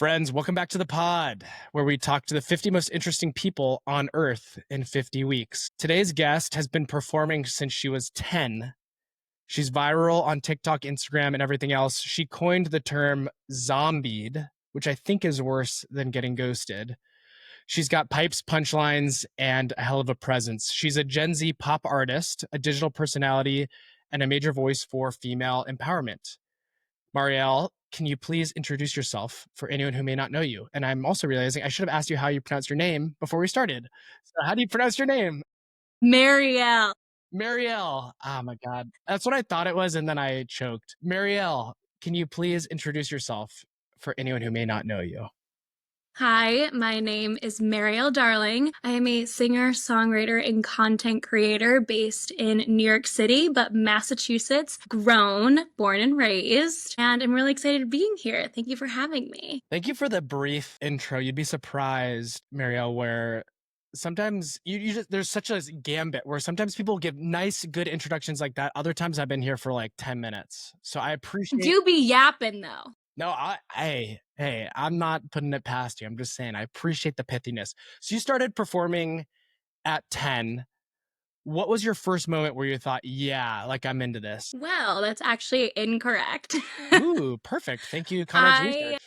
Friends, welcome back to the pod, where we talk to the 50 most interesting people on Earth in 50 weeks. Today's guest has been performing since she was 10. She's viral on TikTok, Instagram, and everything else. She coined the term zombied, which I think is worse than getting ghosted. She's got pipes, punchlines, and a hell of a presence. She's a Gen Z pop artist, a digital personality, and a major voice for female empowerment. Mariel, can you please introduce yourself for anyone who may not know you? And I'm also realizing I should have asked you how you pronounce your name before we started. So how do you pronounce your name? Mariel. Mariel. Oh my God. That's what I thought it was, and then I choked. Mariel, can you please introduce yourself for anyone who may not know you? Hi, my name is Mariel Darling. I am a singer, songwriter, and content creator based in New York City, but Massachusetts, born and raised. And I'm really excited being here. Thank you for having me. Thank you for the brief intro. You'd be surprised, Mariel, where sometimes you just there's such a gambit where sometimes people give nice, good introductions like that. Other times I've been here for like 10 minutes. So I appreciate. Do be yapping though. No, hey, I'm not putting it past you. I'm just saying I appreciate the pithiness. So you started performing at 10. What was your first moment where you thought, yeah, like I'm into this? Well, that's actually incorrect. Ooh, perfect. Thank you, Conrad's research.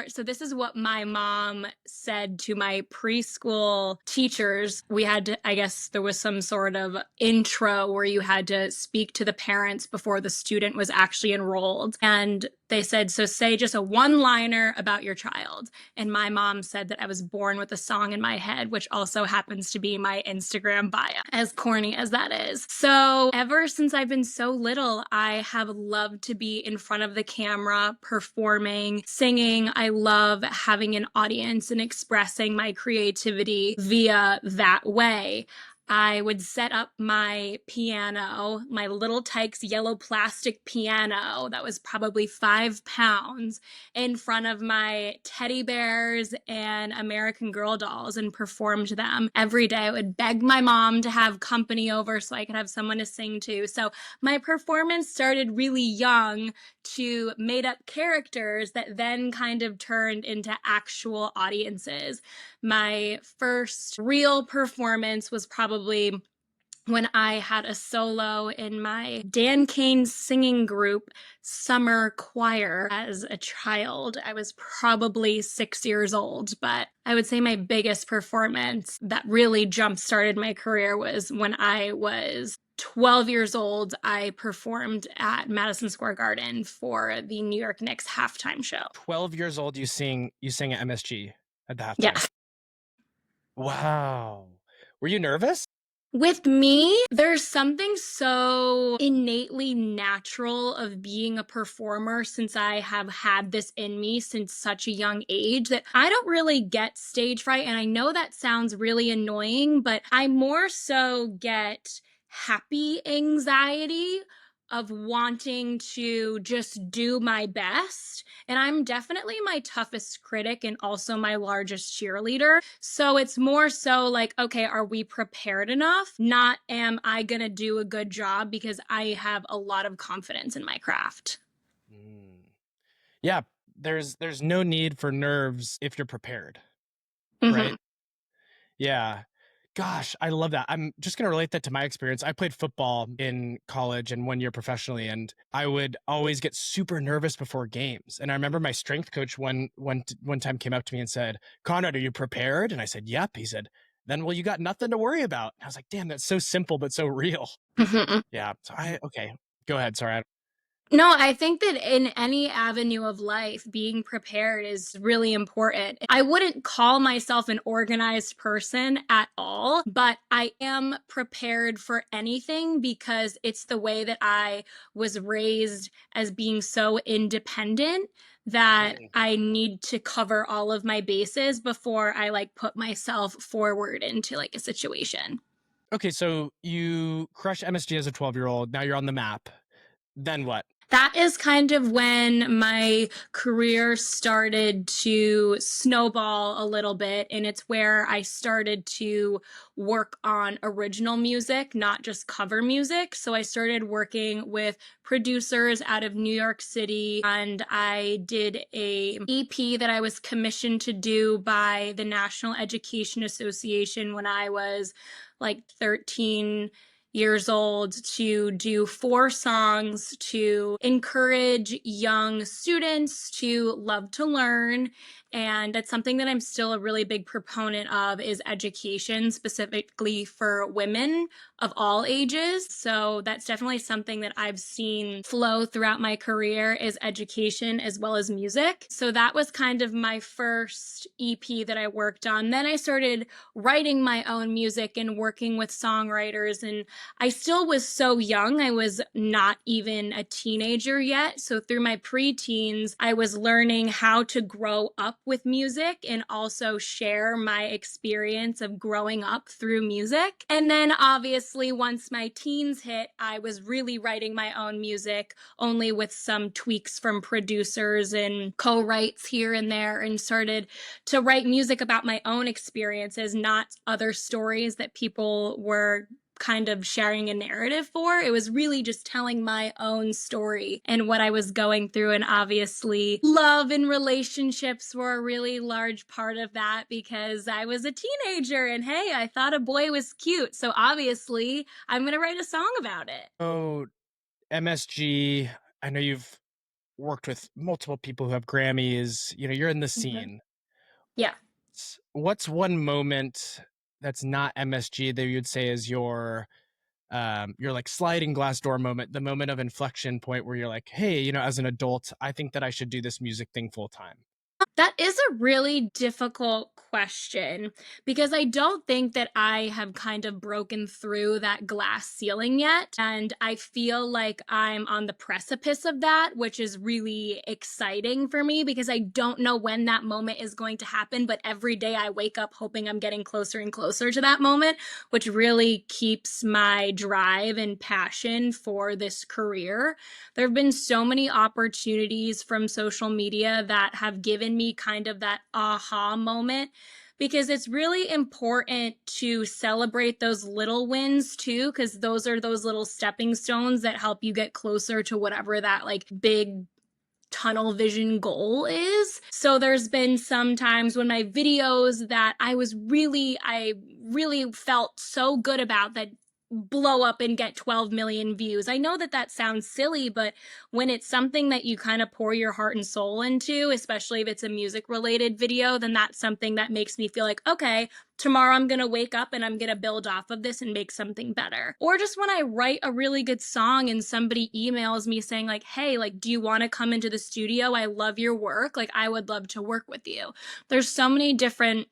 So this is what my mom said to my preschool teachers. We had to, I guess there was some sort of intro where you had to speak to the parents before the student was actually enrolled. And they said, so say just a one-liner about your child. And my mom said that I was born with a song in my head, which also happens to be my Instagram bio, as corny as that is. So ever since I've been so little, I have loved to be in front of the camera, performing, singing. I love having an audience and expressing my creativity via that way. I would set up my piano, my Little Tykes yellow plastic piano that was probably 5 pounds, in front of my teddy bears and American Girl dolls and performed them every day. I would beg my mom to have company over so I could have someone to sing to. So my performance started really young to made up characters that then kind of turned into actual audiences. My first real performance was probably when I had a solo in my Dan Kane singing group summer choir as a child. I was probably 6 years old, but I would say my biggest performance that really jump-started my career was when I was 12 years old. I performed at Madison Square Garden for the New York Knicks halftime show. 12 years old, you sang at MSG at the halftime. Yeah. Wow. Were you nervous? With me, there's something so innately natural of being a performer since I have had this in me since such a young age that I don't really get stage fright. And I know that sounds really annoying, but I more so get happy anxiety of wanting to just do my best. And I'm definitely my toughest critic and also my largest cheerleader. So it's more so like, okay, are we prepared enough? Not am I going to do a good job, because I have a lot of confidence in my craft. Yeah, there's no need for nerves if you're prepared, Mhm. right? Yeah. Gosh, I love that. I'm just going to relate that to my experience. I played football in college and 1 year professionally, and I would always get super nervous before games. And I remember my strength coach one time came up to me and said, "Conrad, are you prepared?" And I said, "Yep." He said, "Then, well, you got nothing to worry about." And I was like, damn, that's so simple, but so real. Yeah. So okay, go ahead. Sorry. No, I think that in any avenue of life, being prepared is really important. I wouldn't call myself an organized person at all, but I am prepared for anything because it's the way that I was raised, as being so independent, that I need to cover all of my bases before I put myself forward into a situation. Okay, so you crushed MSG as a 12-year-old. Now you're on the map. Then what? That is kind of when my career started to snowball a little bit, and it's where I started to work on original music, not just cover music. So I started working with producers out of New York City, and I did a EP that I was commissioned to do by the National Education Association when I was like 13 years old, to do 4 songs to encourage young students to love to learn. And that's something that I'm still a really big proponent of, is education specifically for women of all ages. So that's definitely something that I've seen flow throughout my career, is education as well as music. So that was kind of my first EP that I worked on. Then I started writing my own music and working with songwriters, and I still was so young. I was not even a teenager yet. So through my preteens, I was learning how to grow up with music and also share my experience of growing up through music. And then obviously once my teens hit, I was really writing my own music, only with some tweaks from producers and co-writes here and there, and started to write music about my own experiences, not other stories that people were kind of sharing a narrative for. It was really just telling my own story and what I was going through. And obviously, love and relationships were a really large part of that, because I was a teenager and hey, I thought a boy was cute. So obviously, I'm going to write a song about it. Oh, MSG, I know you've worked with multiple people who have Grammys, you're in the scene. Yeah. What's one moment that's not MSG that you'd say is your like sliding glass door moment, the moment of inflection point where you're like, hey, as an adult, I think that I should do this music thing full time? That is a really difficult question, because I don't think that I have kind of broken through that glass ceiling yet. And I feel like I'm on the precipice of that, which is really exciting for me, because I don't know when that moment is going to happen. But every day I wake up hoping I'm getting closer and closer to that moment, which really keeps my drive and passion for this career. There have been so many opportunities from social media that have given me kind of that aha moment, because it's really important to celebrate those little wins too, because those are those little stepping stones that help you get closer to whatever that like big tunnel vision goal is. So there's been some times when my videos that I really felt so good about, that blow up and get 12 million views. I know that that sounds silly, but when it's something that you kind of pour your heart and soul into, especially if it's a music related video, then that's something that makes me feel like, okay, tomorrow I'm going to wake up and I'm going to build off of this and make something better. Or just when I write a really good song and somebody emails me saying like, hey, like, do you want to come into the studio? I love your work. Like, I would love to work with you. There's so many different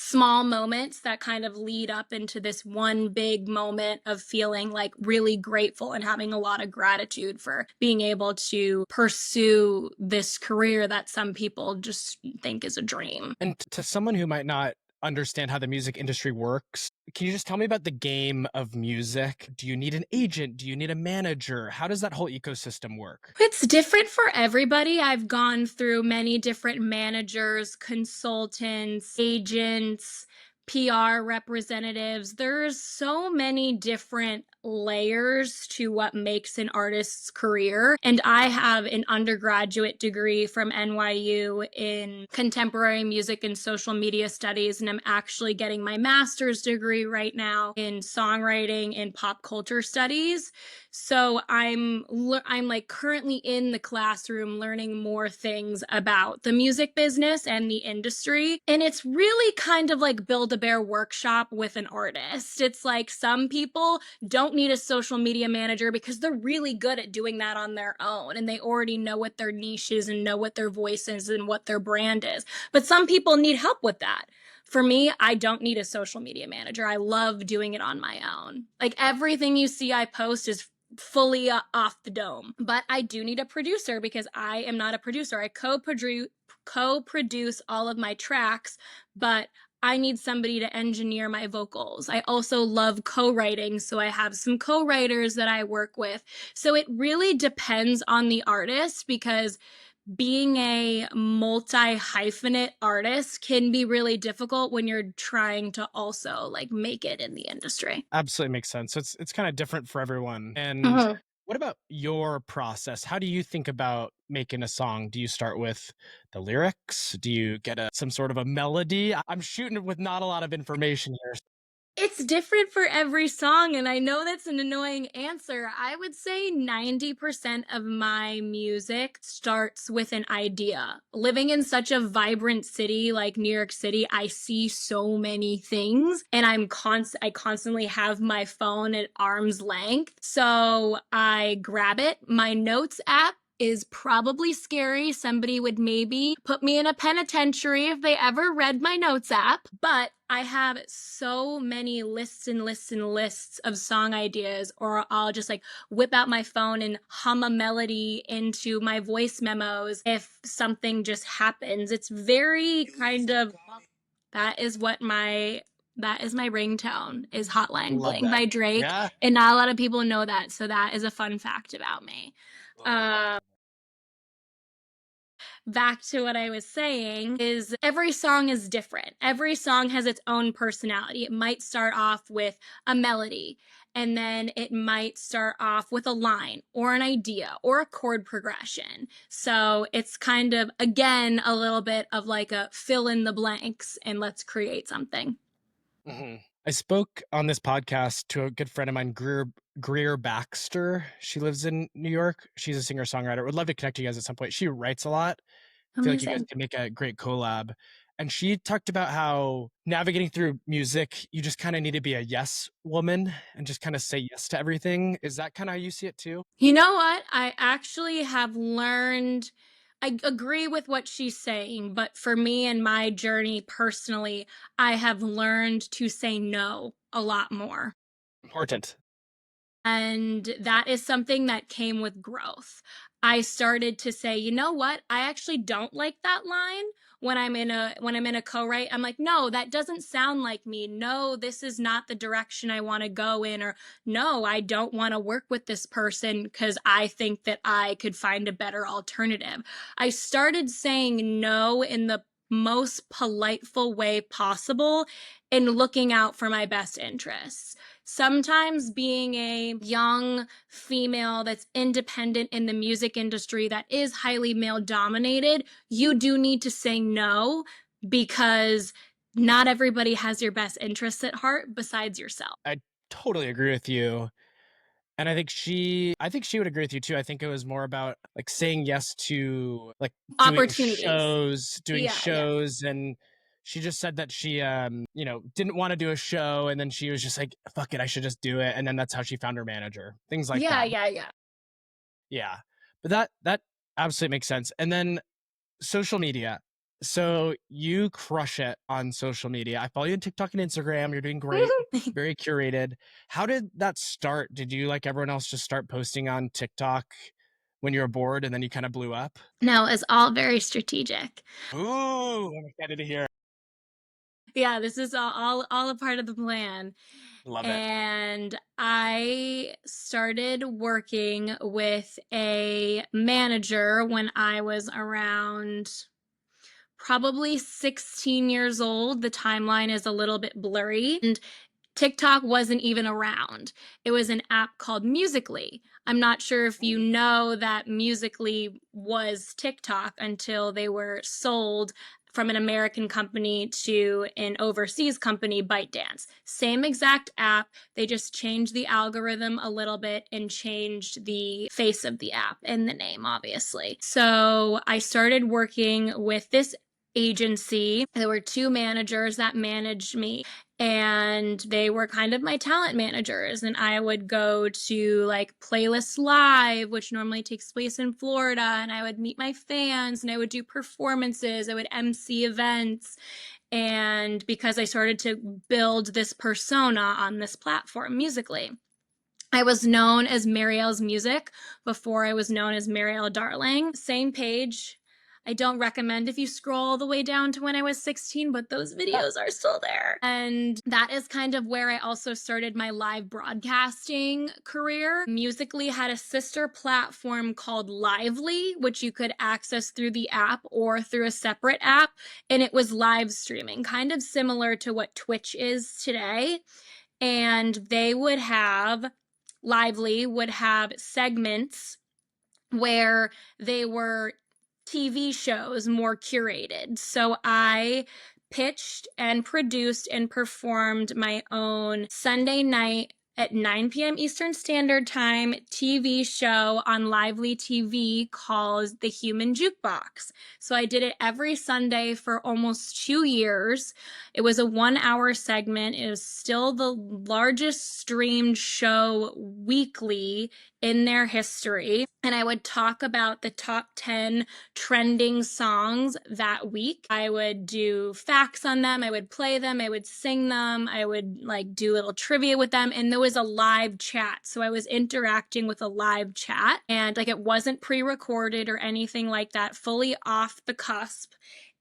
small moments that kind of lead up into this one big moment of feeling like really grateful and having a lot of gratitude for being able to pursue this career that some people just think is a dream. And to someone who might not understand how the music industry works, can you just tell me about the game of music? Do you need an agent? Do you need a manager? How does that whole ecosystem work? It's different for everybody. I've gone through many different managers, consultants, agents, PR representatives. There's so many different layers to what makes an artist's career. And I have an undergraduate degree from NYU in contemporary music and social media studies, and I'm actually getting my master's degree right now in songwriting and pop culture studies. So I'm like currently in the classroom learning more things about the music business and the industry. And it's really kind of like Build-A-Bear workshop with an artist. It's like some people don't need a social media manager because they're really good at doing that on their own, and they already know what their niche is and know what their voice is and what their brand is. But some people need help with that. For me, I don't need a social media manager. I love doing it on my own. Like everything you see I post is fully off the dome. But I do need a producer because I am not a producer. I co-produce all of my tracks, but I need somebody to engineer my vocals. I also love co-writing, so I have some co-writers that I work with. So it really depends on the artist, because being a multi-hyphenate artist can be really difficult when you're trying to also like make it in the industry. Absolutely makes sense. So it's kind of different for everyone. And Mhm. what about your process? How do you think about making a song? Do you start with the lyrics? Do you get some sort of a melody? I'm shooting with not a lot of information here. It's different for every song, and I know that's an annoying answer. I would say 90% of my music starts with an idea. Living in such a vibrant city like New York City, I see so many things, and I constantly have my phone at arm's length. So I grab it. My notes app is probably scary. Somebody would maybe put me in a penitentiary if they ever read my notes app, but I have so many lists and lists and lists of song ideas, or I'll just like whip out my phone and hum a melody into my voice memos if something just happens. It's very kind of, that is what my that is my ringtone, is Hotline Love Bling that. by Drake, Yeah. and not a lot of people know that, so that is a fun fact about me. Um, Back to what I was saying, is every song is different. Every song has its own personality. It might start off with a melody, and then it might start off with a line or an idea or a chord progression. So it's kind of, again, a little bit of like a fill in the blanks and let's create something. I spoke on this podcast to a good friend of mine, Greer Baxter. She lives in New York. She's a singer songwriter. Would love to connect you guys at some point. She writes a lot. I feel like you guys Amazing. can make a great collab. And she talked about how navigating through music, you just kind of need to be a yes woman and just kind of say yes to everything. Is that kind of how you see it too? You know what? I actually have learned, I agree with what she's saying, but for me and my journey personally, I have learned to say no a lot more. Important. And that is something that came with growth. I started to say, you know what? I actually don't like that line when I'm in a co-write. I'm like, no, that doesn't sound like me. No, this is not the direction I want to go in, or no, I don't want to work with this person because I think that I could find a better alternative. I started saying no in the most politeful way possible and looking out for my best interests. Sometimes being a young female that's independent in the music industry that is highly male dominated, you do need to say no, because not everybody has your best interests at heart besides yourself. I totally agree with you. And I think she would agree with you too. I think it was more about like saying yes to like Opportunities. doing Yeah, yeah. shows. And she just said that she didn't want to do a show, and then she was just like, fuck it, I should just do it. And then that's how she found her manager. Things like Yeah, that. yeah, yeah. Yeah. But that absolutely makes sense. And then social media. So you crush it on social media. I follow you on TikTok and Instagram. You're doing great, very curated. How did that start? Did you, like everyone else, just start posting on TikTok when you were bored and then you kind of blew up? No, it's all very strategic. Ooh, I'm excited to hear. Yeah, this is all a part of the plan. Love it. And I started working with a manager when I was around probably 16 years old. The timeline is a little bit blurry. And TikTok wasn't even around. It was an app called Musically. I'm not sure if you know that Musically was TikTok until they were sold from an American company to an overseas company, ByteDance. Same exact app, they just changed the algorithm a little bit and changed the face of the app and the name, obviously. So I started working with this agency. There were two managers that managed me, and they were kind of my talent managers, and I would go to like Playlist Live, which normally takes place in Florida, and I would meet my fans, and I would do performances, I would MC events. And because I started to build this persona on this platform, Musically, I was known as Mariel's Music before I was known as Mariel Darling. Same page. I don't recommend if you scroll all the way down to when I was 16, but those videos are still there. And that is kind of where I also started my live broadcasting career. Musically had a sister platform called Lively, which you could access through the app or through a separate app. And it was live streaming, kind of similar to what Twitch is today. And they would have, Lively would have segments where they were TV shows more curated. So I pitched and produced and performed my own Sunday night at 9 p.m. Eastern Standard Time TV show on Lively TV called The Human Jukebox. So I did it every Sunday for almost 2 years. It was a 1-hour segment. It was still the largest streamed show weekly in their history. And I would talk about the top 10 trending songs that week. I would do facts on them. I would play them. I would sing them. I would like do little trivia with them. And there was a live chat. So I was interacting with a live chat, and like it wasn't pre-recorded or anything like that, fully off the cusp.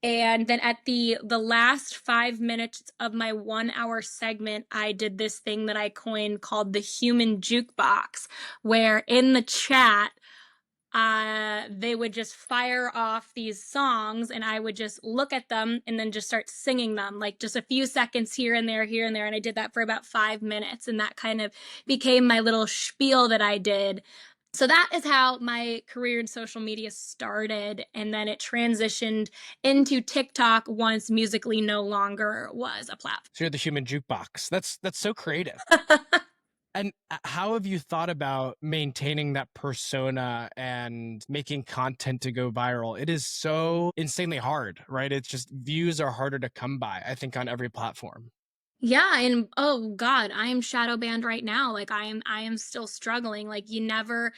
And then at the last 5 minutes of my 1-hour segment, I did this thing that I coined called the Human Jukebox, where in the chat, they would just fire off these songs and I would just look at them and then just start singing them, like just a few seconds here and there, here and there. And I did that for about 5 minutes, and that kind of became my little spiel that I did. So that is how my career in social media started, and then it transitioned into TikTok once Musical.ly no longer was a platform. So you're the human jukebox. That's so creative. And how have you thought about maintaining that persona and making content to go viral? It is so insanely hard, right? It's just views are harder to come by, I think, on every platform. Yeah, and oh God, I am shadow banned right now. Like I am still struggling. Like you never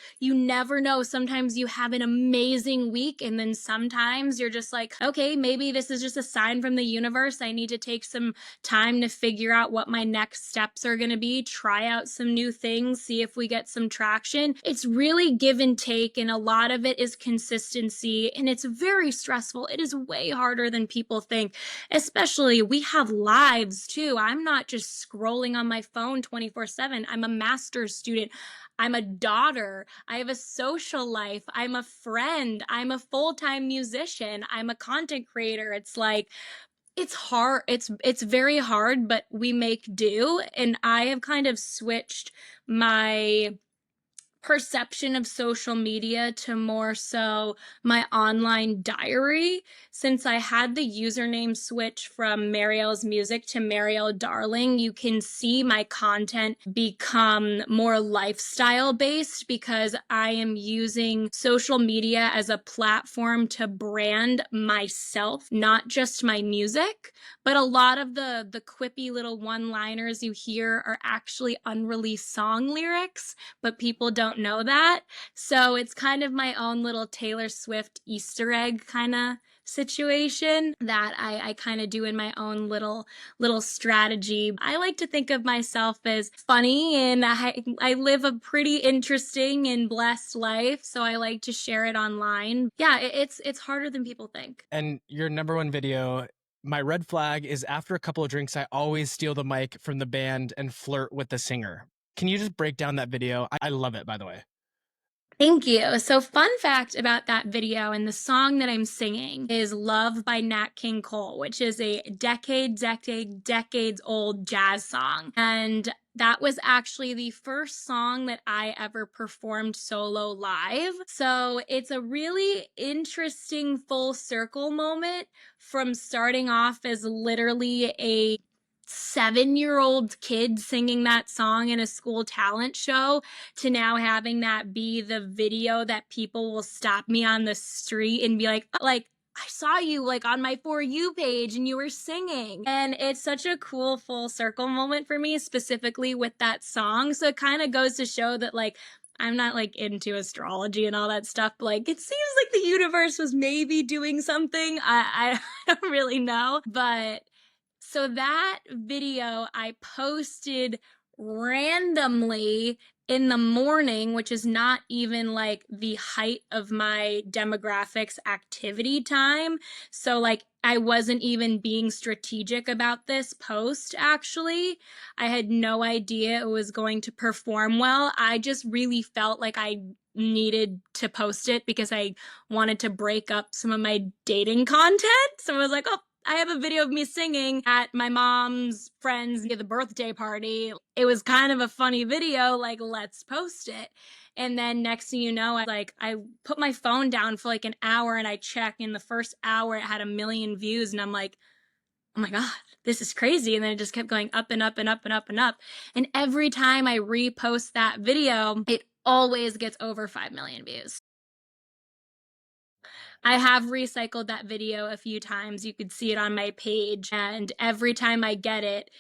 know. Sometimes you have an amazing week, and then sometimes you're just like, okay, maybe this is just a sign from the universe. I need to take some time to figure out what my next steps are going to be, try out some new things, see if we get some traction. It's really give and take, and a lot of it is consistency, and it's very stressful. It is way harder than people think. Especially we have lives too. I'm not just scrolling on my phone 24/7. I'm a master's student. I'm a daughter. I have a social life. I'm a friend. I'm a full-time musician. I'm a content creator. It's like, it's hard. It's very hard, but we make do. And I have kind of switched my perception of social media to more so my online diary, since I had the username switch from Mariel's Music to Mariel Darling. You can see my content become more lifestyle based because I am using social media as a platform to brand myself, not just my music. But a lot of the quippy little one-liners you hear are actually unreleased song lyrics, but people don't know that. So it's kind of my own little Taylor Swift Easter egg kind of situation that I kind of do in my own little strategy. I like to think of myself as funny, and I live a pretty interesting and blessed life, so I like to share it online. Yeah, it's harder than people think. And your number one video, my red flag is after a couple of drinks, I always steal the mic from the band and flirt with the singer. Can you just break down that video? I love it, by the way. Thank you. So fun fact about that video, and the song that I'm singing is Love by Nat King Cole, which is a decades old jazz song. And that was actually the first song that I ever performed solo live. So it's a really interesting full circle moment from starting off as literally a 7-year-old kid singing that song in a school talent show to now having that be the video that people will stop me on the street and be like, I saw you like on my For You page and you were singing. And it's such a cool full circle moment for me, specifically with that song. So it kind of goes to show that like, I'm not like into astrology and all that stuff. But, like, it seems like the universe was maybe doing something. I don't really know. But so that video I posted randomly in the morning, which is not even like the height of my demographics activity time. So like I wasn't even being strategic about this post actually. I had no idea it was going to perform well. I just really felt like I needed to post it because I wanted to break up some of my dating content. So I was like, oh, I have a video of me singing at my mom's friend's the birthday party. It was kind of a funny video, like, let's post it. And then next thing you know, I put my phone down for like an hour and I check. In the first hour, it had 1 million views. And I'm like, oh my God, this is crazy. And then it just kept going up and up and up and up and up. And every time I repost that video, it always gets over 5 million views. I have recycled that video a few times. You could see it on my page. And every time I get it,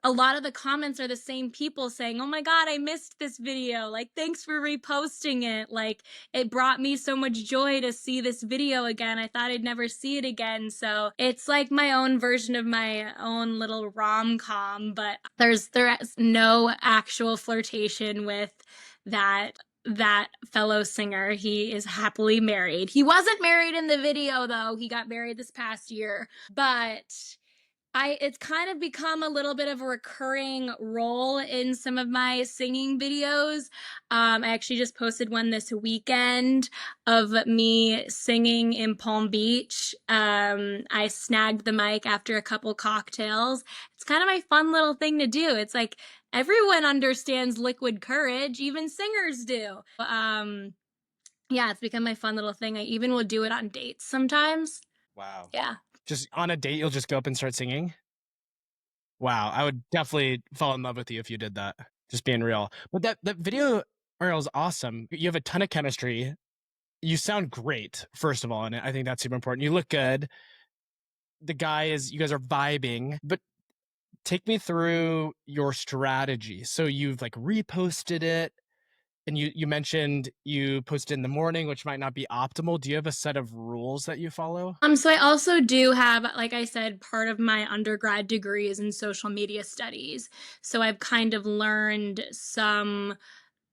a lot of the comments are the same people saying, oh my God, I missed this video. Like, thanks for reposting it. Like, it brought me so much joy to see this video again. I thought I'd never see it again. So it's like my own version of my own little rom-com, but there's no actual flirtation with that fellow singer. He is happily married. He wasn't married in the video though. He got married this past year, but it's kind of become a little bit of a recurring role in some of my singing videos. I actually just posted one this weekend of me singing in Palm Beach. I snagged the mic after a couple cocktails. It's kind of my fun little thing to do. It's like everyone understands liquid courage, even singers do. Yeah, it's become my fun little thing. I even will do it on dates sometimes. Wow. Yeah. Just on a date, you'll just go up and start singing? Wow, I would definitely fall in love with you if you did that. Just being real. But that video, Mariel, is awesome. You have a ton of chemistry. You sound great, first of all, and I think that's super important. You look good. You guys are vibing. But take me through your strategy. So you've like reposted it. And you mentioned you post in the morning, which might not be optimal. Do you have a set of rules that you follow? So I also do have, like I said, part of my undergrad degree is in social media studies. So I've kind of learned some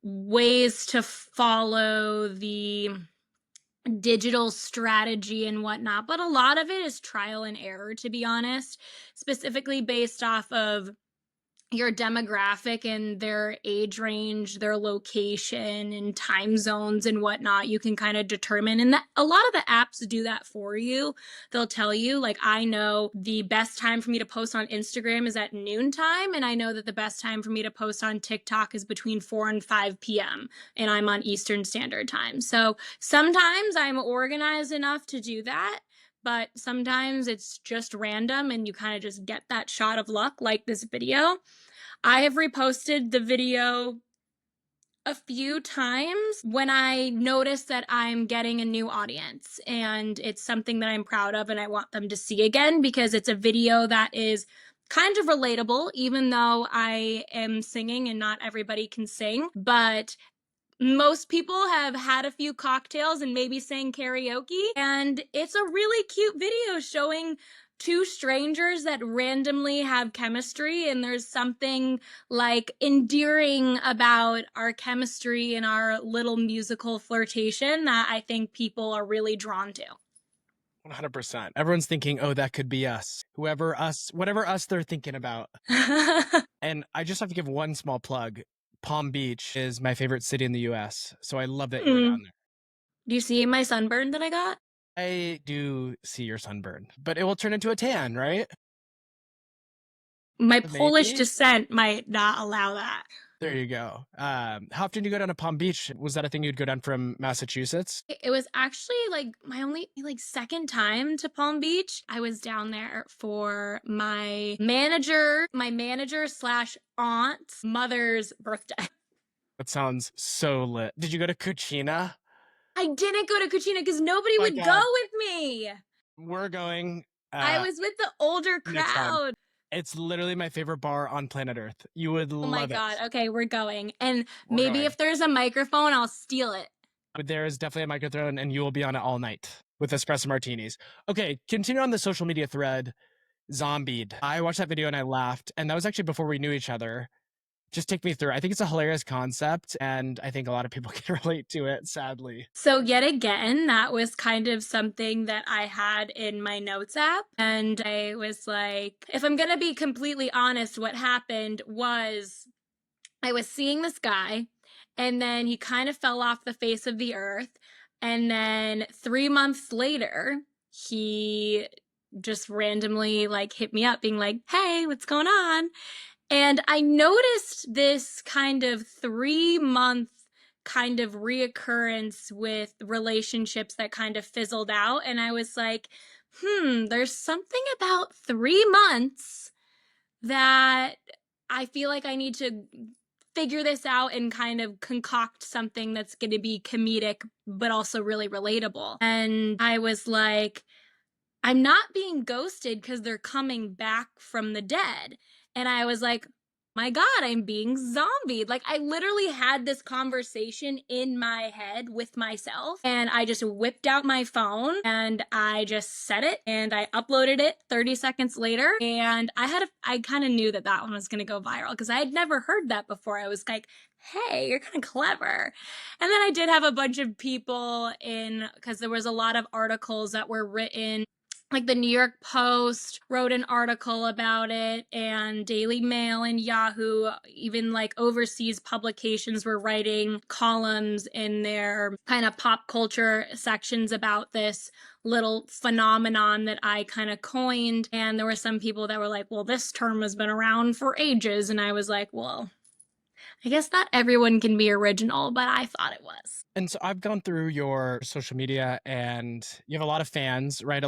ways to follow the digital strategy and whatnot, but a lot of it is trial and error, to be honest, specifically based off of your demographic and their age range, their location and time zones and whatnot. You can kind of determine, and a lot of the apps do that for you. They'll tell you, like, I know the best time for me to post on Instagram is at noontime, and I know that the best time for me to post on TikTok is between 4 and 5 p.m. and I'm on Eastern Standard Time. So sometimes I'm organized enough to do that, but sometimes it's just random and you kind of just get that shot of luck, like this video. I have reposted the video a few times when I notice that I'm getting a new audience and it's something that I'm proud of and I want them to see again, because it's a video that is kind of relatable, even though I am singing and not everybody can sing. But most people have had a few cocktails and maybe sang karaoke, and it's a really cute video showing two strangers that randomly have chemistry, and there's something like endearing about our chemistry and our little musical flirtation that I think people are really drawn to. 100%. Everyone's thinking, oh, that could be us. Whatever us they're thinking about. And I just have to give one small plug. Palm Beach is my favorite city in the US. So I love that you were down there. Do you see my sunburn that I got? I do see your sunburn, but it will turn into a tan, right? My Polish descent might not allow that. There you go. How often do you go down to Palm Beach? Was that a thing you'd go down from Massachusetts? It was actually like my only second time to Palm Beach. I was down there for my manager slash aunt's mother's birthday. That sounds so lit. Did you go to Cucina? I didn't go to Cucina because nobody would go with me. We're going. I was with the older crowd. It's literally my favorite bar on planet Earth. You would love it. Oh my God. Okay, we're going. And maybe if there's a microphone, I'll steal it. But there is definitely a microphone and you will be on it all night with espresso martinis. Okay, continue on the social media thread. Zombied. I watched that video and I laughed. And that was actually before we knew each other. Just take me through. I think it's a hilarious concept, and I think a lot of people can relate to it, sadly. So, yet again, that was kind of something that I had in my notes app. And I was like, if I'm going to be completely honest, what happened was I was seeing this guy, and then he kind of fell off the face of the earth. And then 3 months later, he just randomly like hit me up being like, hey, what's going on? And I noticed this kind of 3 month kind of reoccurrence with relationships that kind of fizzled out. And I was like, there's something about 3 months that I feel like I need to figure this out and kind of concoct something that's going to be comedic, but also really relatable. And I was like, I'm not being ghosted because they're coming back from the dead. And I was like, my God, I'm being zombied. Like, I literally had this conversation in my head with myself, and I just whipped out my phone and I just said it and I uploaded it 30 seconds later. And I kind of knew that one was going to go viral because I had never heard that before. I was like, hey, you're kind of clever. And then I did have a bunch of people because there was a lot of articles that were written. Like the New York Post wrote an article about it, and Daily Mail and Yahoo, even like overseas publications were writing columns in their kind of pop culture sections about this little phenomenon that I kind of coined. And there were some people that were like, well, this term has been around for ages. And I was like, well, I guess not everyone can be original, but I thought it was. And so I've gone through your social media, and you have a lot of fans, right? It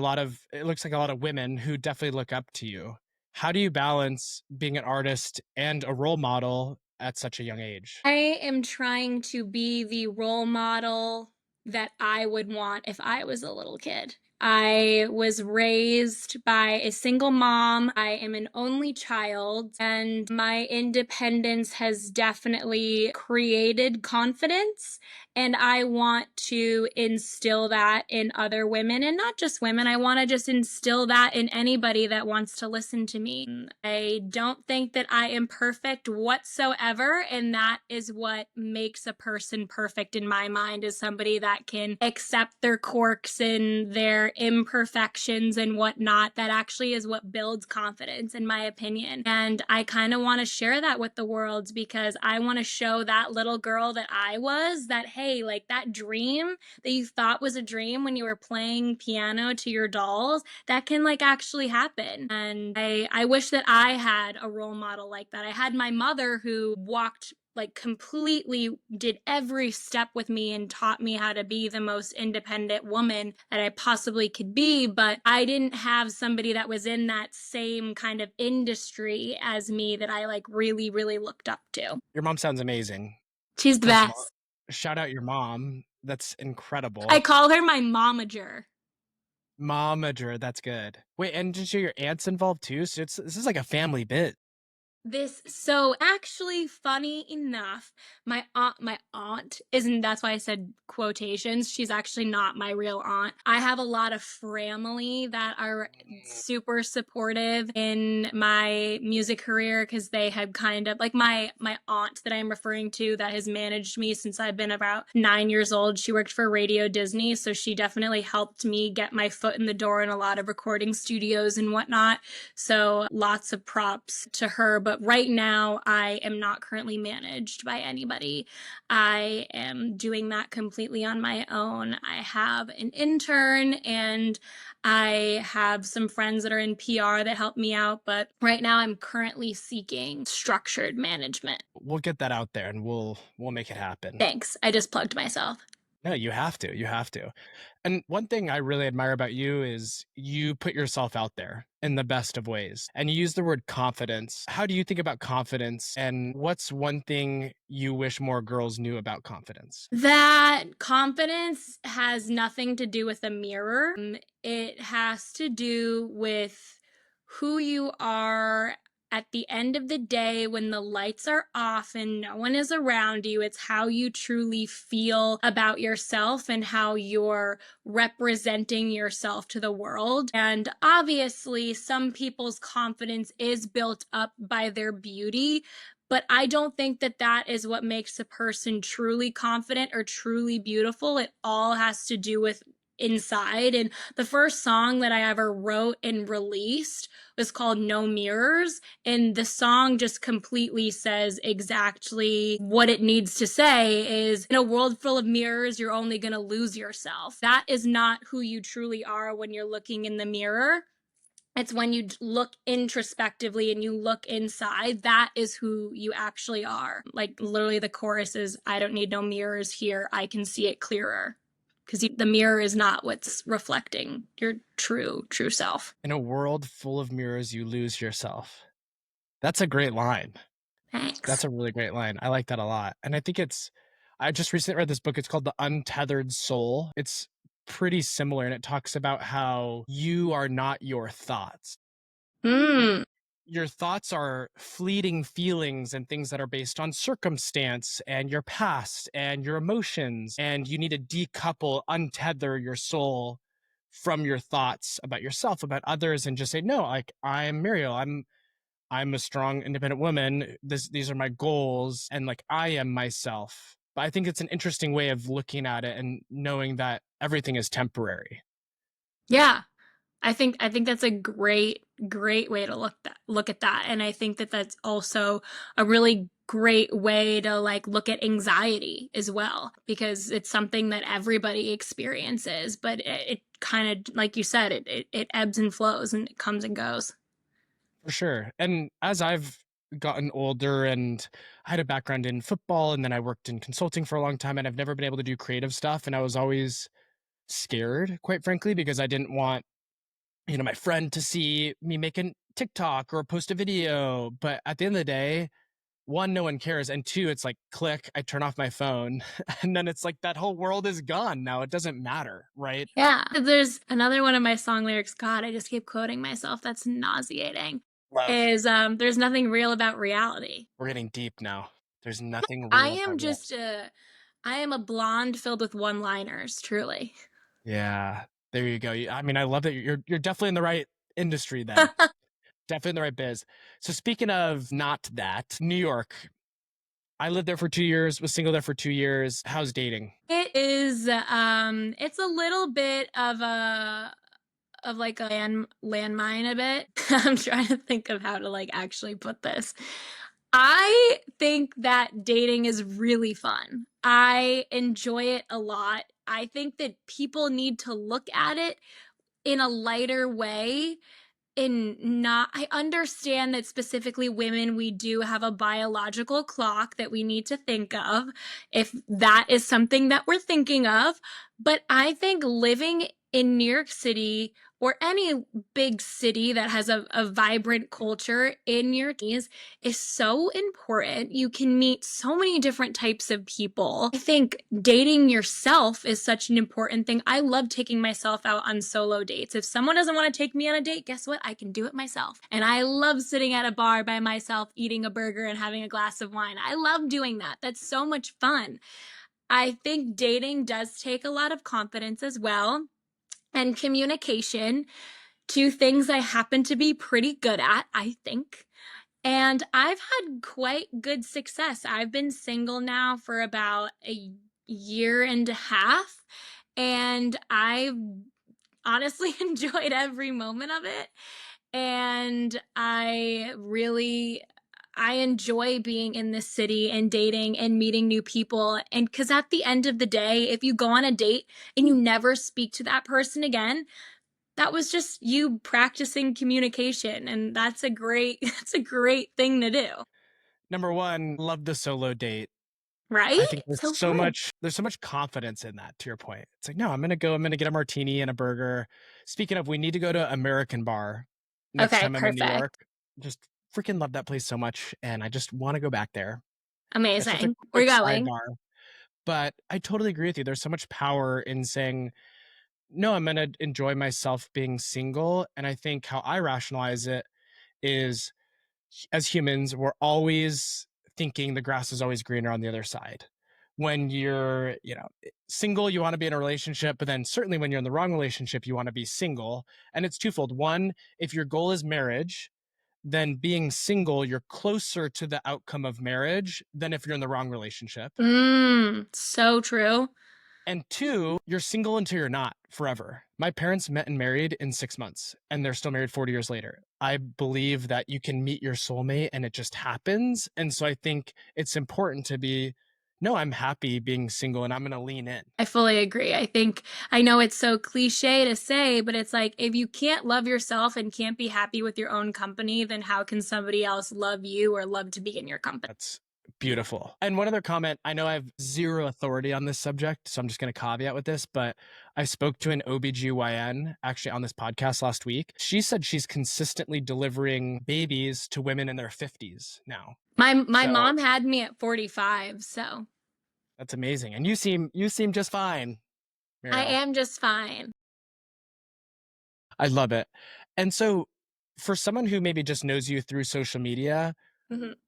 looks like a lot of women who definitely look up to you. How do you balance being an artist and a role model at such a young age? I am trying to be the role model that I would want if I was a little kid. I was raised by a single mom. I am an only child, and my independence has definitely created confidence. And I want to instill that in other women, and not just women. I want to just instill that in anybody that wants to listen to me. I don't think that I am perfect whatsoever, and that is what makes a person perfect in my mind, is somebody that can accept their quirks and their imperfections and whatnot. That actually is what builds confidence, in my opinion. And I kind of want to share that with the world, because I want to show that little girl that I was that, hey, like that dream that you thought was a dream when you were playing piano to your dolls, that can like actually happen. And I wish that I had a role model like that. I had my mother, who walked like completely, did every step with me and taught me how to be the most independent woman that I possibly could be. But I didn't have somebody that was in that same kind of industry as me that I like really, really looked up to. Your mom sounds amazing. She's the First of all, best. shout out your mom. That's incredible. I call her my momager. Momager, that's good. Wait, and did your aunt's involved too? So this is like a family bit. So actually, funny enough, my aunt isn't, that's why I said quotations. She's actually not my real aunt. I have a lot of family that are super supportive in my music career, because they have kind of like my aunt that I'm referring to, that has managed me since I've been about 9 years old. She worked for Radio Disney, so she definitely helped me get my foot in the door in a lot of recording studios and whatnot. So lots of props to her. But right now, I am not currently managed by anybody. I am doing that completely on my own. I have an intern, and I have some friends that are in PR that help me out. But right now, I'm currently seeking structured management. We'll get that out there, and we'll make it happen. Thanks. I just plugged myself. No, you have to. You have to. And one thing I really admire about you is you put yourself out there in the best of ways. And you use the word confidence. How do you think about confidence? And what's one thing you wish more girls knew about confidence? That confidence has nothing to do with a mirror. It has to do with who you are at the end of the day when the lights are off and no one is around you. It's how you truly feel about yourself and how you're representing yourself to the world. And obviously, some people's confidence is built up by their beauty, But I don't think that that is what makes a person truly confident or truly beautiful. It all has to do with inside. And the first song that I ever wrote and released was called No Mirrors. And the song just completely says exactly what it needs to say is, in a world full of mirrors, you're only going to lose yourself. That is not who you truly are when you're looking in the mirror. It's when you look introspectively and you look inside, that is who you actually are. Like literally the chorus is, I don't need no mirrors here. I can see it clearer. Because the mirror is not what's reflecting your true self. In a world full of mirrors, you lose yourself. That's a great line. Thanks. That's a really great line. I like that a lot. And I think I just recently read this book. It's called The Untethered Soul. It's pretty similar, and it talks about how you are not your thoughts. Mm. Your thoughts are fleeting feelings and things that are based on circumstance and your past and your emotions. And you need to decouple, untether your soul from your thoughts about yourself, about others, and just say, no, like, I'm Mariel. I'm a strong, independent woman. These are my goals, and like, I am myself. But I think it's an interesting way of looking at it and knowing that everything is temporary. Yeah. I think that's a great way to look at that, and I think that that's also a really great way to like look at anxiety as well, because it's something that everybody experiences, but it kind of, like you said, it ebbs and flows and it comes and goes. For sure. And as I've gotten older, and I had a background in football, and then I worked in consulting for a long time, and I've never been able to do creative stuff. And I was always scared, quite frankly, because I didn't want, my friend to see me make a TikTok or post a video. But at the end of the day, one, no one cares. And two, it's like, click, I turn off my phone. And then it's like that whole world is gone now. It doesn't matter, right? Yeah, there's another one of my song lyrics, god, I just keep quoting myself, that's nauseating, Love. is there's nothing real about reality. We're getting deep now. There's nothing I real am about that. just a I am a blonde filled with one-liners, truly. Yeah, there you go. I mean, I love that you're definitely in the right industry then. Definitely in the right biz. So speaking of not that, New York. I lived there for 2 years, was single there for 2 years. How's dating? It is it's a little bit of like a landmine a bit. I'm trying to think of how to like actually put this. I think that dating is really fun. I enjoy it a lot. I think that people need to look at it in a lighter way. In not I understand that specifically women, we do have a biological clock that we need to think of, if that is something that we're thinking of. But I think living in New York City or any big city that has a vibrant culture in your teens is so important. You can meet so many different types of people. I think dating yourself is such an important thing. I love taking myself out on solo dates. If someone doesn't want to take me on a date, guess what? I can do it myself. And I love sitting at a bar by myself, eating a burger and having a glass of wine. I love doing that. That's so much fun. I think dating does take a lot of confidence as well, and communication, two things I happen to be pretty good at, I think. And I've had quite good success. I've been single now for about a year and a half, and I've honestly enjoyed every moment of it. And I enjoy being in this city and dating and meeting new people. And because at the end of the day, if you go on a date and you never speak to that person again, that was just you practicing communication. And that's a great, that's a great thing to do. Number one, love the solo date. Right? I think So fun. there's so much confidence in that, to your point. It's like, no, I'm gonna get a martini and a burger. Speaking of, we need to go to American Bar next Okay, time I'm in New York. perfect. Just freaking love that place so much, and I just want to go back there. That's just a Amazing. We're quick going. sidebar. But I totally agree with you. There's so much power in saying, no, I'm gonna enjoy myself being single. And I think how I rationalize it is, as humans, we're always thinking the grass is always greener on the other side. When you're, single, you want to be in a relationship, but then certainly when you're in the wrong relationship, you want to be single. And it's twofold. One, if your goal is marriage, then being single, you're closer to the outcome of marriage than if you're in the wrong relationship. So true. And 2, you're single until you're not forever. My parents met and married in 6 months, and they're still married 40 years later. I believe that you can meet your soulmate and it just happens. And so I think it's important to be, no, I'm happy being single and I'm going to lean in. I fully agree. I know it's so cliche to say, but it's like, if you can't love yourself and can't be happy with your own company, then how can somebody else love you or love to be in your company? That's beautiful. And one other comment, I know I have zero authority on this subject, so I'm just going to caveat with this, but I spoke to an OBGYN actually on this podcast last week. She said she's consistently delivering babies to women in their 50s now. My mom had me at 45, so. That's amazing. And you seem just fine, Mariel. I am just fine. I love it. And so for someone who maybe just knows you through social media,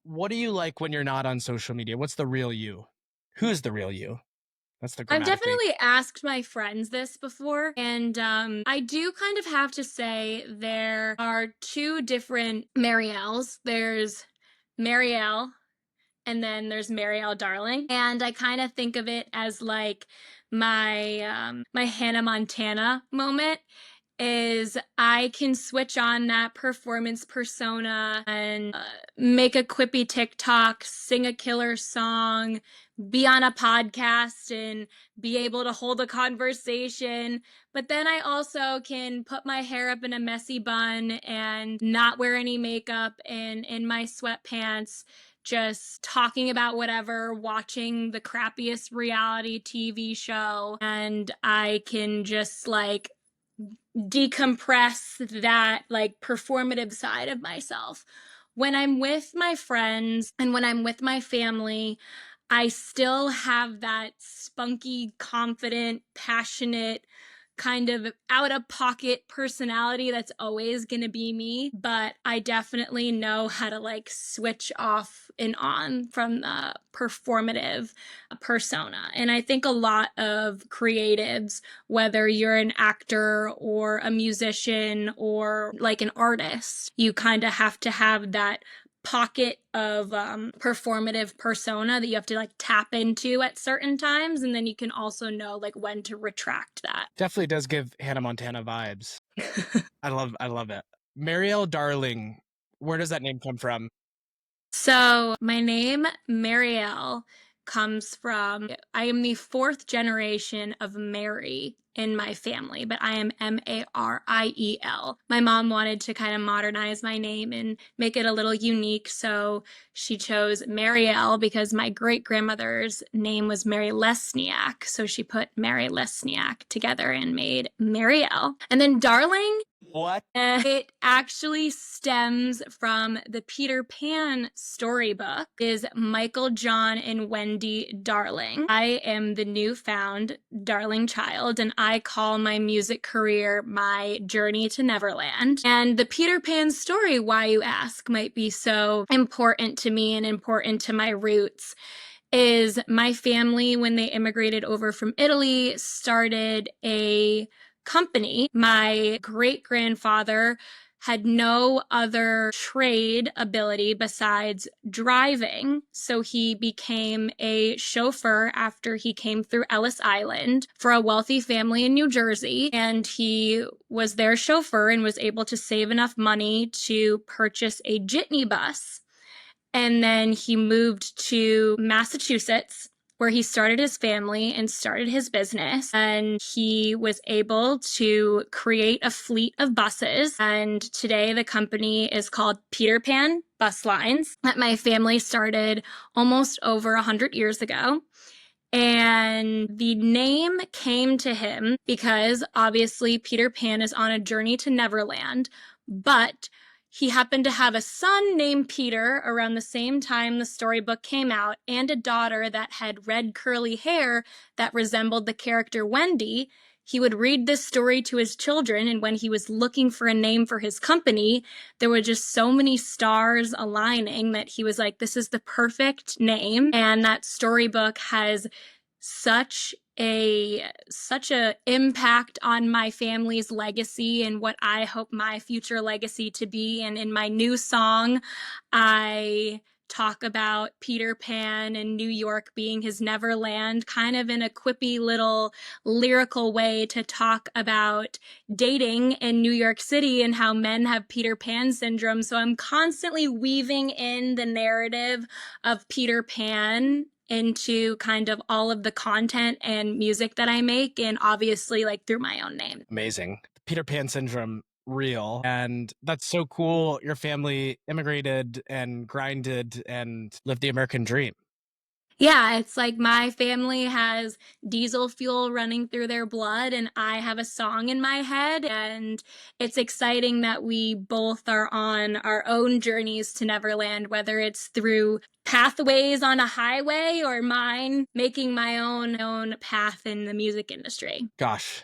what do you like when you're not on social media? What's the real you? Who's the real you? That's the I've grammatic definitely asked my friends this before, and I do kind of have to say there are 2 different Mariels. There's Mariel, and then there's Mariel Darling, and I kind of think of it as like my my Hannah Montana moment. Is I can switch on that performance persona and make a quippy TikTok, sing a killer song, be on a podcast and be able to hold a conversation. But then I also can put my hair up in a messy bun and not wear any makeup and in my sweatpants, just talking about whatever, watching the crappiest reality TV show. And I can just like decompress that like performative side of myself. When I'm with my friends and when I'm with my family, I still have that spunky, confident, passionate, kind of out of pocket personality that's always going to be me, but I definitely know how to like switch off and on from the performative persona. And I think a lot of creatives, whether you're an actor or a musician or like an artist, you kind of have to have that pocket of performative persona that you have to like tap into at certain times, and then you can also know like when to retract that. Definitely does give Hannah Montana vibes. I love it. Mariel Darling, where does that name come from? So my name Mariel comes from, I am the 4th generation of Mary in my family, but I am Mariel. My mom wanted to kind of modernize my name and make it a little unique, so she chose Mariel because my great-grandmother's name was Mary Lesniak, so she put Mary Lesniak together and made Mariel. And then Darling, what? It actually stems from the Peter Pan storybook. Is Michael, John, and Wendy Darling. I am the newfound darling child, and I call my music career my journey to Neverland. And the Peter Pan story, why you ask, might be so important to me and important to my roots. Is my family, when they immigrated over from Italy, started a company. My great-grandfather had no other trade ability besides driving, so he became a chauffeur after he came through Ellis Island for a wealthy family in New Jersey, and he was their chauffeur and was able to save enough money to purchase a jitney bus. And then he moved to Massachusetts, where he started his family and started his business. And he was able to create a fleet of buses. And today the company is called Peter Pan Bus Lines, that my family started almost over 100 years ago. And the name came to him because obviously Peter Pan is on a journey to Neverland, but he happened to have a son named Peter around the same time the storybook came out, and a daughter that had red curly hair that resembled the character Wendy. He would read this story to his children, and when he was looking for a name for his company, there were just so many stars aligning that he was like, this is the perfect name. And that storybook has such such a impact on my family's legacy and what I hope my future legacy to be. And in my new song, I talk about Peter Pan and New York being his Neverland, kind of in a quippy little lyrical way to talk about dating in New York City and how men have Peter Pan syndrome. So I'm constantly weaving in the narrative of Peter Pan into kind of all of the content and music that I make, and obviously like through my own name. Amazing. Peter Pan syndrome, real. And that's so cool. Your family immigrated and grinded and lived the American dream. Yeah, it's like my family has diesel fuel running through their blood, and I have a song in my head. And it's exciting that we both are on our own journeys to Neverland, whether it's through pathways on a highway or mine making my own path in the music industry. Gosh,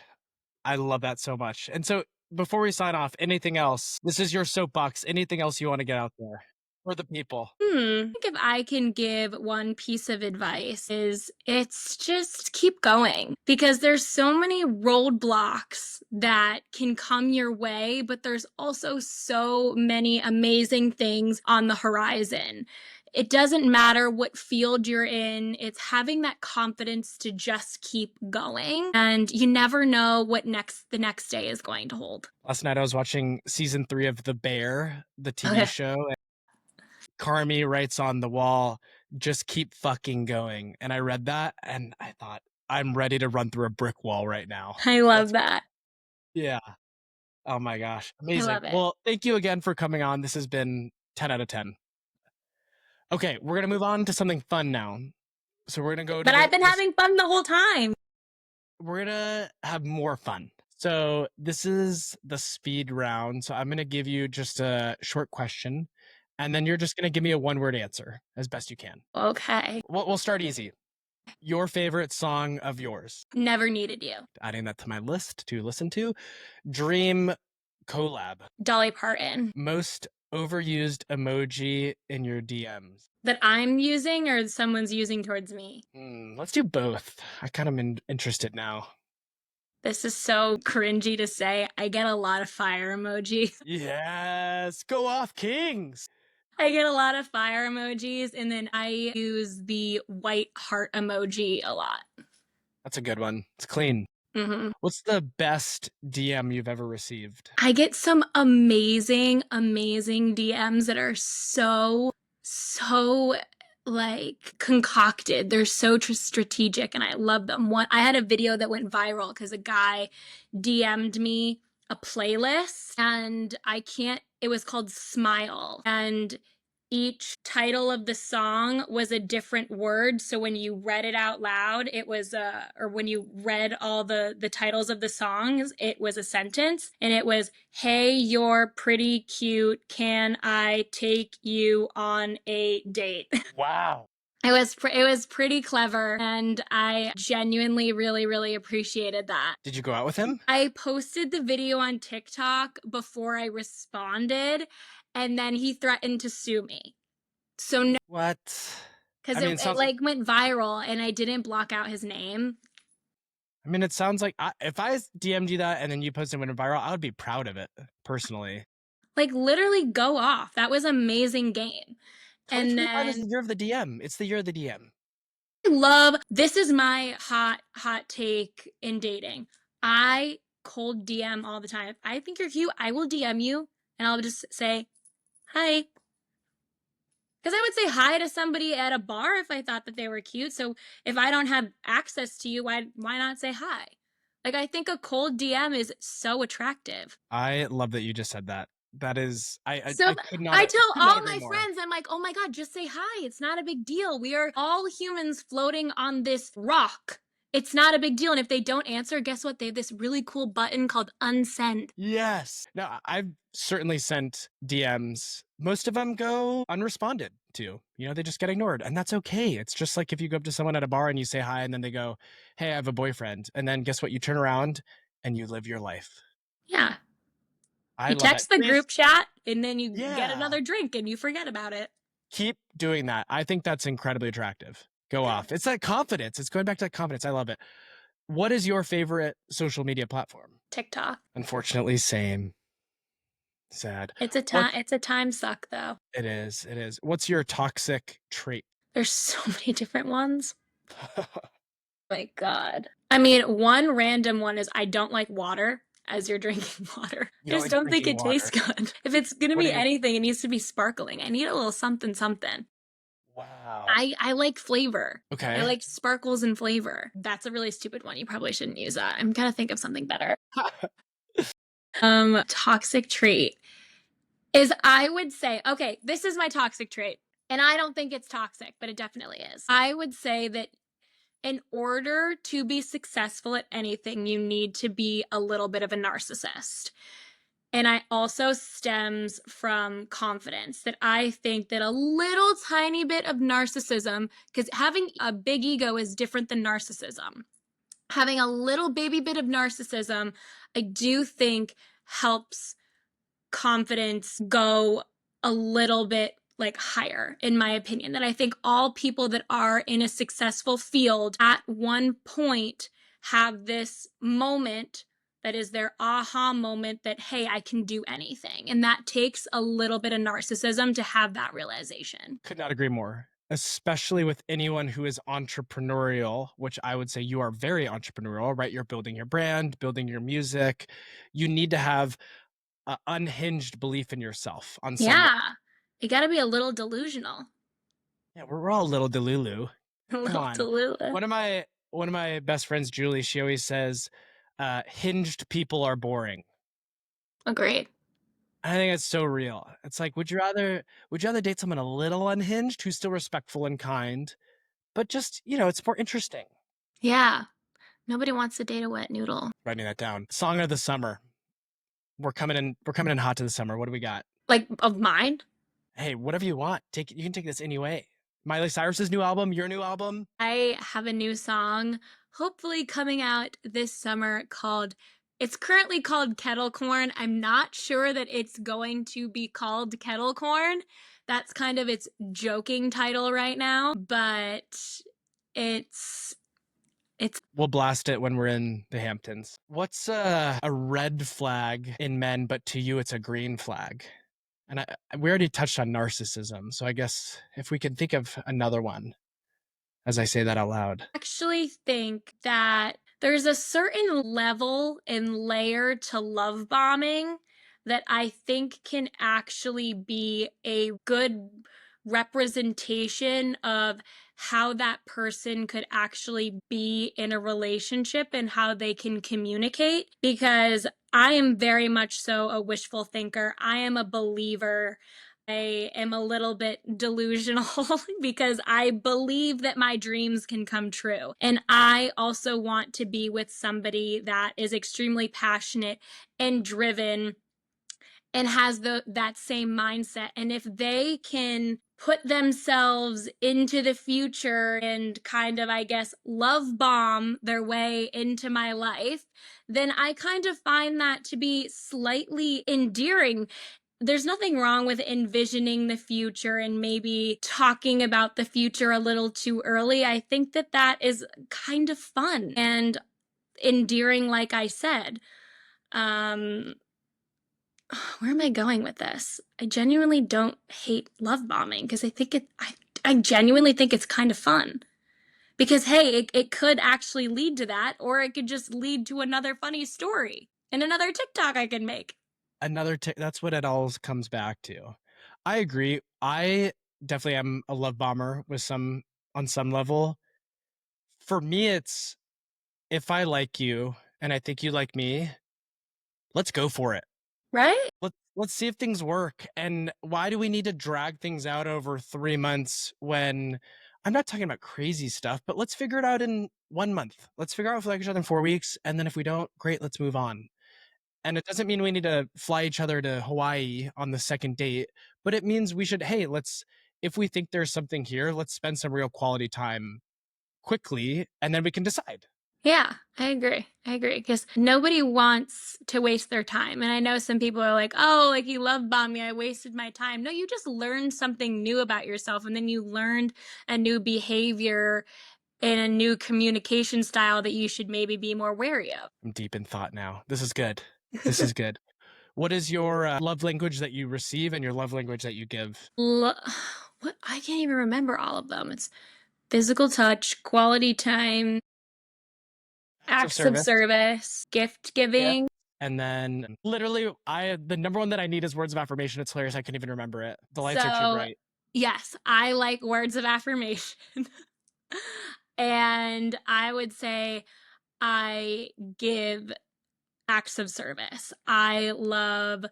I love that so much. And so before we sign off, anything else? This is your soapbox. Anything else you want to get out there for the people? I think if I can give one piece of advice is it's just keep going, because there's so many roadblocks that can come your way, but there's also so many amazing things on the horizon. It doesn't matter what field you're in. It's having that confidence to just keep going, and you never know what the next day is going to hold. Last night I was watching season 3 of The Bear, the TV show. And Carmi writes on the wall, just keep fucking going. And I read that and I thought, I'm ready to run through a brick wall right now. I love that. Yeah. Oh my gosh. Amazing. I love it. Well, thank you again for coming on. This has been 10 out of 10. Okay, we're going to move on to something fun now. So we're going to go to But I've been having fun the whole time. We're going to have more fun. So this is the speed round. So I'm going to give you just a short question, and then you're just going to give me a one-word answer as best you can. Okay. We'll start easy. Your favorite song of yours? Never Needed You. Adding that to my list to listen to. Dream collab. Dolly Parton. Most overused emoji in your DMs? That I'm using or someone's using towards me? Let's do both. I kind of interested now. This is so cringy to say. I get a lot of fire emojis. Yes, go off, Kings. I get a lot of fire emojis, and then I use the white heart emoji a lot. That's a good one. It's clean. Mm-hmm. What's the best DM you've ever received? I get some amazing, amazing DMs that are so like concocted. They're so strategic, and I love them. I had a video that went viral because a guy DM'd me a playlist, and it was called Smile, and each title of the song was a different word. So when you read it out loud, it was or when you read all the titles of the songs, it was a sentence, and it was, "Hey, you're pretty cute. Can I take you on a date?" Wow. It was pretty clever, and I genuinely really appreciated that. Did you go out with him? I posted the video on TikTok before I responded, and then he threatened to sue me. So no, what? Because it like went viral, and I didn't block out his name. I mean, it sounds like if I DM'd you that and then you posted it went viral, I would be proud of it personally. Like literally go off. That was an amazing game. And then is the year of the DM. It's the year of the DM. This is my hot take in dating. I cold DM all the time. If I think you're cute, I will DM you, and I'll just say hi. Because I would say hi to somebody at a bar if I thought that they were cute. So if I don't have access to you, why not say hi? Like, I think a cold DM is so attractive. I love that you just said that. That is, I could not. I tell all my friends, I'm like, oh my God, just say hi. It's not a big deal. We are all humans floating on this rock. It's not a big deal. And if they don't answer, guess what? They have this really cool button called unsend. Yes. Now, I've certainly sent DMs. Most of them go unresponded to. You know, they just get ignored. And that's okay. It's just like if you go up to someone at a bar and you say hi, and then they go, hey, I have a boyfriend. And then guess what? You turn around and you live your life. Yeah. You text the group chat, and then you get another drink and you forget about it. Keep doing that. I think that's incredibly attractive. Go off. It's that confidence. It's going back to that confidence. I love it. What is your favorite social media platform? TikTok. Unfortunately, same. Sad. It's a What? time. It's a time suck though. It is. It is. What's your toxic trait? There's so many different ones. My God. I mean, one random one is I don't like water as you're drinking water. You I just like don't think drinking it tastes water. good. If it's gonna What be do you? anything, it needs to be sparkling. I need a little something something. Wow. I like flavor. I Okay. like sparkles and flavor. That's a really stupid one. You probably shouldn't use that. I'm gonna think of something better. Toxic trait is I would say, okay, this is my toxic trait. And I don't think it's toxic, but it definitely is. I would say that in order to be successful at anything, you need to be a little bit of a narcissist. And I also stems from confidence that I think that a little tiny bit of narcissism, because having a big ego is different than narcissism. Having a little baby bit of narcissism, I do think helps confidence go a little bit like higher, in my opinion. That I think all people that are in a successful field at one point have this moment that is their aha moment that, hey, I can do anything. And that takes a little bit of narcissism to have that realization. Could not agree more. Especially with anyone who is entrepreneurial, which I would say you are very entrepreneurial, right? You're building your brand, building your music. You need to have an unhinged belief in yourself on some level. Yeah. You got to be a little delusional. Yeah, we're all a little delulu. A Come little on. delulu. One of my best friends, Julie, she always says, hinged people are boring. Agreed. I think it's so real. It's like, would you rather date someone a little unhinged who's still respectful and kind, but just, it's more interesting. Yeah. Nobody wants to date a wet noodle. Writing that down. Song of the summer. We're coming in hot to the summer. What do we got? Like of mine? Hey, whatever you want. You can take this any way. Miley Cyrus's new album, your new album. I have a new song, hopefully coming out this summer it's currently called Kettle Corn. I'm not sure that it's going to be called Kettle Corn. That's kind of its joking title right now, but it's We'll blast it when we're in the Hamptons. What's a red flag in men, but to you it's a green flag? And we already touched on narcissism, so I guess if we can think of another one as I say that out loud. I actually think that there's a certain level and layer to love bombing that I think can actually be a good representation of how that person could actually be in a relationship and how they can communicate. Because I am very much so a wishful thinker. I am a believer. I am a little bit delusional because I believe that my dreams can come true. And I also want to be with somebody that is extremely passionate and driven and has that same mindset. And if they can put themselves into the future and kind of, I guess, love bomb their way into my life, then I kind of find that to be slightly endearing. There's nothing wrong with envisioning the future and maybe talking about the future a little too early. I think that that is kind of fun and endearing, like I said. Where am I going with this? I genuinely don't hate love bombing because I genuinely think it's kind of fun. Because, hey, it could actually lead to that, or it could just lead to another funny story and another TikTok I can make. That's what it all comes back to. I agree. I definitely am a love bomber on some level. For me, it's if I like you and I think you like me, let's go for it. Right? Let's see if things work. And why do we need to drag things out over 3 months when I'm not talking about crazy stuff, but let's figure it out in 1 month. Let's figure out if we like each other in 4 weeks. And then if we don't, great, let's move on. And it doesn't mean we need to fly each other to Hawaii on the second date, but it means we should, hey, if we think there's something here, let's spend some real quality time quickly and then we can decide. Yeah, I agree. Because nobody wants to waste their time. And I know some people are like, oh, like you love bombed me. I wasted my time. No, you just learned something new about yourself. And then you learned a new behavior in a new communication style that you should maybe be more wary of. I'm deep in thought now. This is good. This is good. What is your love language that you receive and your love language that you give? What? I can't even remember all of them. It's physical touch, quality time, acts of service, gift Yeah. giving. And then literally the number one that I need is words of affirmation. It's hilarious. I couldn't even remember it. The lights are too So, bright. yes, I like words of affirmation. And I would say I give acts of service. I love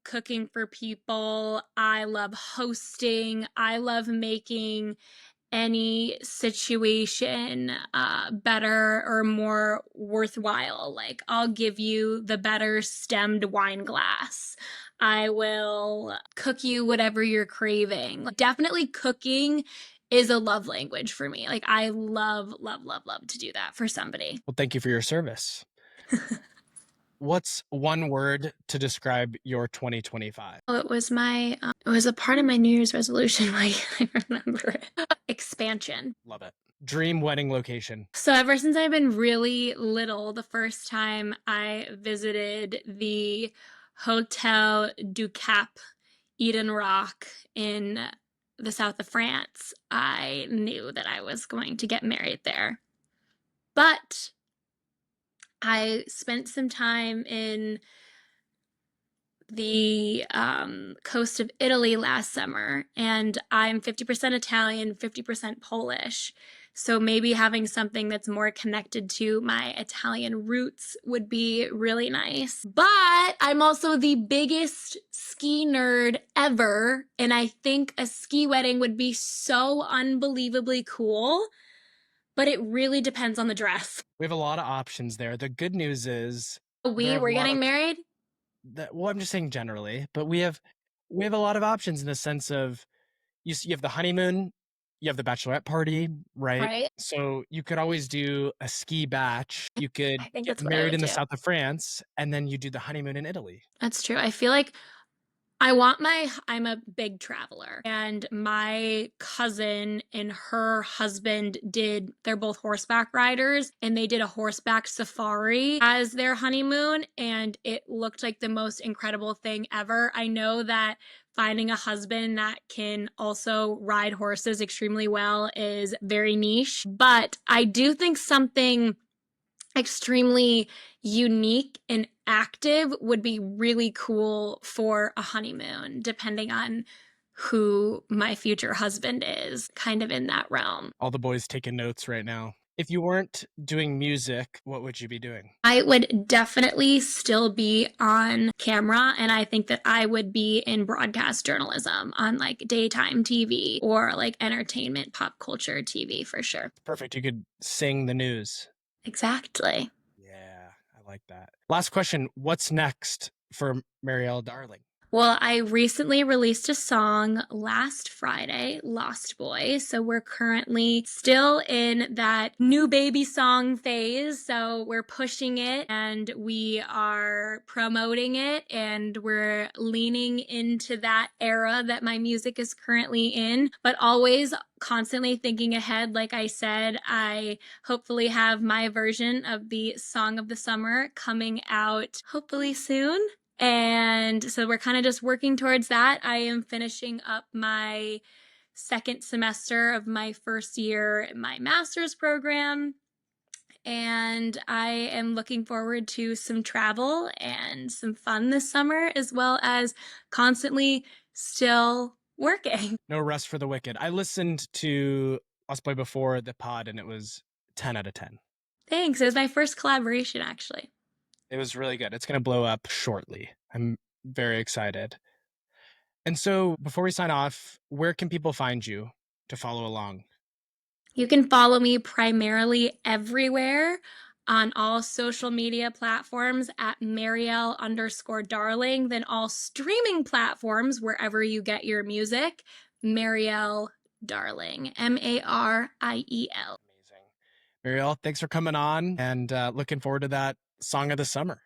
cooking for people. I love hosting. I love making any situation better or more worthwhile. Like, I'll give you the better stemmed wine glass. I will cook you whatever you're craving. Definitely cooking is a love language for me. Like, I love, love, love, love to do that for somebody. Well, thank you for your service. What's one word to describe your 2025? Oh, it was a part of my New Year's resolution. Like, I remember it. Expansion. Love it. Dream wedding location. So ever since I've been really little, the first time I visited the Hotel du Cap, Eden Rock in the south of France, I knew that I was going to get married there. But I spent some time in the coast of Italy last summer, and I'm 50% Italian, 50% Polish. So maybe having something that's more connected to my Italian roots would be really nice. But I'm also the biggest ski nerd ever, and I think a ski wedding would be so unbelievably cool. But it really depends on the dress. We have a lot of options there. The good news is We're getting married? well, I'm just saying generally, but we have a lot of options in the sense of you have the honeymoon, you have the bachelorette party, right? Right. So you could always do a ski batch. You could I think get that's what I married would in the do. south of France, and then you do the honeymoon in Italy. That's true. I feel like I'm a big traveler, and my cousin and her husband they're both horseback riders, and they did a horseback safari as their honeymoon, and it looked like the most incredible thing ever. I know that finding a husband that can also ride horses extremely well is very niche, but I do think something extremely unique and active would be really cool for a honeymoon, depending on who my future husband is, kind of in that realm. All the boys taking notes right now. If you weren't doing music, what would you be doing? I would definitely still be on camera, and I think that I would be in broadcast journalism on like daytime TV or like entertainment pop culture TV for sure. Perfect. You could sing the news. Exactly. Yeah, I like that. Last question. What's next for Mariel Darling? Well, I recently released a song last Friday, Lost Boy. So we're currently still in that new baby song phase. So we're pushing it and we are promoting it, and we're leaning into that era that my music is currently in, but always constantly thinking ahead. Like I said, I hopefully have my version of the song of the summer coming out hopefully soon. And so we're kind of just working towards that. I am finishing up my second semester of my first year in my master's program. And I am looking forward to some travel and some fun this summer, as well as constantly still working. No rest for the wicked. I listened to Lost Boy before the pod, and it was 10 out of 10. Thanks. It was my first collaboration, actually. It was really good. It's going to blow up shortly. I'm very excited. And so before we sign off, where can people find you to follow along? You can follow me primarily everywhere on all social media platforms at Mariel_Darling, then all streaming platforms, wherever you get your music, Mariel Darling, Mariel. Amazing. Mariel, thanks for coming on, and looking forward to that song of the summer.